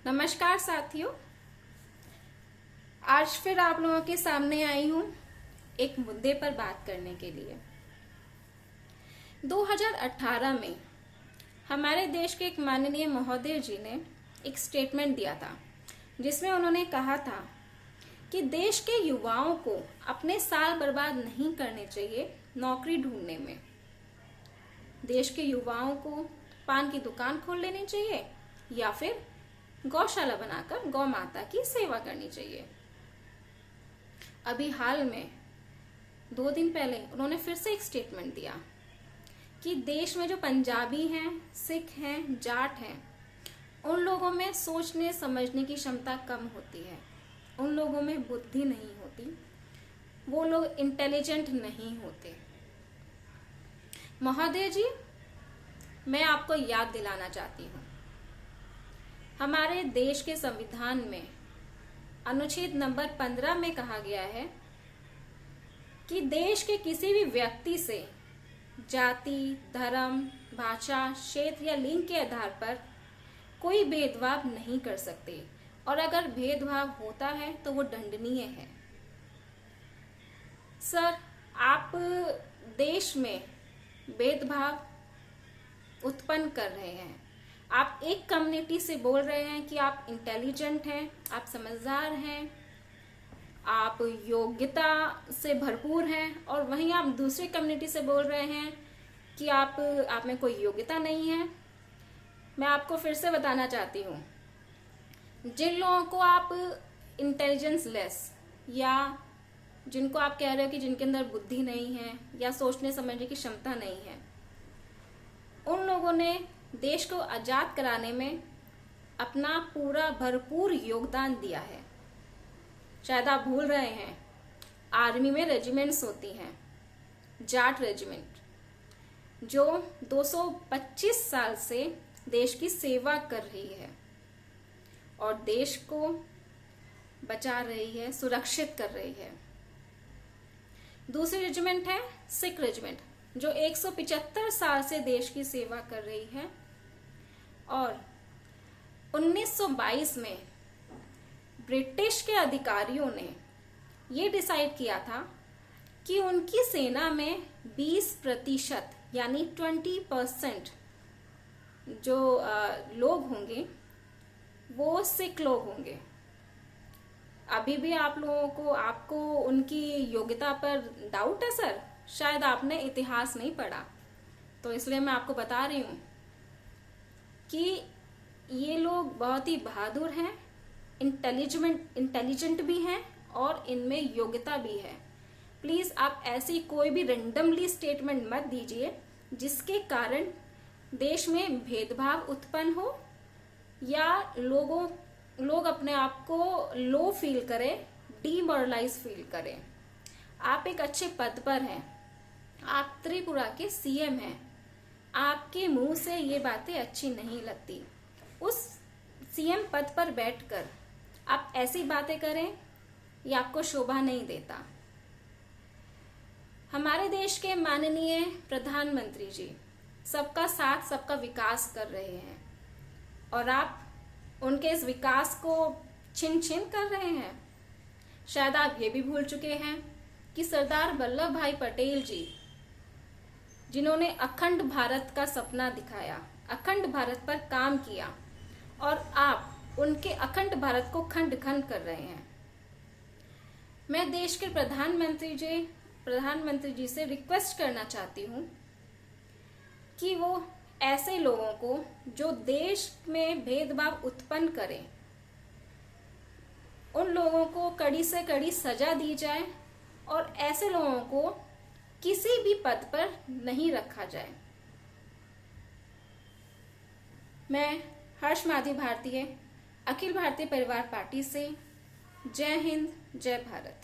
नमस्कार साथियों, आज फिर आप लोगों के सामने आई हूं एक मुद्दे पर बात करने के लिए। 2018 में हमारे देश के एक माननीय महोदय जी ने एक स्टेटमेंट दिया था जिसमें उन्होंने कहा था कि देश के युवाओं को अपने साल बर्बाद नहीं करने चाहिए नौकरी ढूंढने में। देश के युवाओं को पान की दुकान खोल लेनी चाहिए या फिर गौशाला बनाकर गौ माता की सेवा करनी चाहिए। अभी हाल में 2 दिन पहले उन्होंने फिर से एक स्टेटमेंट दिया कि देश में जो पंजाबी हैं, सिख हैं, जाट हैं, उन लोगों में सोचने समझने की क्षमता कम होती है, उन लोगों में बुद्धि नहीं होती, वो लोग इंटेलिजेंट नहीं होते। महोदय जी, मैं आपको याद दिलाना चाहती हूँ, हमारे देश के संविधान में अनुच्छेद नंबर 15 में कहा गया है कि देश के किसी भी व्यक्ति से जाति, धर्म, भाषा, क्षेत्र या लिंग के आधार पर कोई भेदभाव नहीं कर सकते और अगर भेदभाव होता है तो वो दंडनीय है। सर, आप देश में भेदभाव उत्पन्न कर रहे हैं। आप एक कम्युनिटी से बोल रहे हैं कि आप इंटेलिजेंट हैं, आप समझदार हैं, आप योग्यता से भरपूर हैं, और वहीं आप दूसरी कम्युनिटी से बोल रहे हैं कि आप में कोई योग्यता नहीं है। मैं आपको फिर से बताना चाहती हूँ, जिन लोगों को आप इंटेलिजेंस लेस या जिनको आप कह रहे हो कि जिनके अंदर बुद्धि नहीं है या सोचने समझने की क्षमता नहीं है, उन लोगों ने देश को आजाद कराने में अपना पूरा भरपूर योगदान दिया है। शायद आप भूल रहे हैं, आर्मी में रेजिमेंट्स होती हैं, जाट रेजिमेंट, जो 225 साल से देश की सेवा कर रही है और देश को बचा रही है, सुरक्षित कर रही है। दूसरी रेजिमेंट है सिख रेजिमेंट, जो 175 साल से देश की सेवा कर रही है और 1922 में ब्रिटिश के अधिकारियों ने ये डिसाइड किया था कि उनकी सेना में 20% यानी 20% जो लोग होंगे वो सिख लोग होंगे। अभी भी आप लोगों को आपको उनकी योग्यता पर डाउट है सर? शायद आपने इतिहास नहीं पढ़ा, तो इसलिए मैं आपको बता रही हूँ कि ये लोग बहुत ही बहादुर हैं, इंटेलिजेंट भी हैं और इनमें योग्यता भी है। प्लीज आप ऐसी कोई भी रेंडमली स्टेटमेंट मत दीजिए जिसके कारण देश में भेदभाव उत्पन्न हो या लोग अपने आप को लो फील करें, डीमोरलाइज फील करें। आप एक अच्छे पद पर हैं, आप त्रिपुरा के सीएम हैं, आपके मुंह से ये बातें अच्छी नहीं लगती। उस सीएम पद पर बैठकर आप ऐसी बातें करें, ये आपको शोभा नहीं देता। हमारे देश के माननीय प्रधानमंत्री जी सबका साथ सबका विकास कर रहे हैं और आप उनके इस विकास को छिन छिन कर रहे हैं। शायद आप ये भी भूल चुके हैं कि सरदार वल्लभ भाई पटेल जी, जिन्होंने अखंड भारत का सपना दिखाया, अखंड भारत पर काम किया, और आप उनके अखंड भारत को खंड खंड कर रहे हैं। मैं देश के प्रधानमंत्री जी से रिक्वेस्ट करना चाहती हूँ कि वो ऐसे लोगों को जो देश में भेदभाव उत्पन्न करें, उन लोगों को कड़ी से कड़ी सजा दी जाए और ऐसे लोगों को किसी भी पद पर नहीं रखा जाए। मैं हर्ष माधी भारतीय, अखिल भारतीय परिवार पार्टी से, जय हिंद, जय भारत।